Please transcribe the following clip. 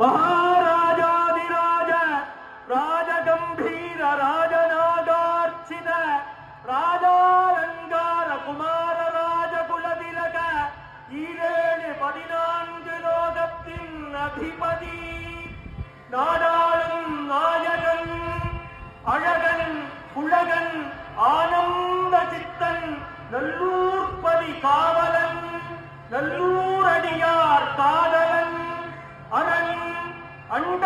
மகாராஜாதிராஜ ராஜகம்பீர ராஜநாகார்ச்சித ராஜாலங்கார குமார ராஜகுலதிலக ஈரேழு 14 லோகத்தின் அதிபதி நாடாளும் நாயகன் அழகன் புலகன் ஆனந்த சித்தன் நல்லூர்பதி காவலன் நல்லூரடியார் காதலன் அரண் அண்ட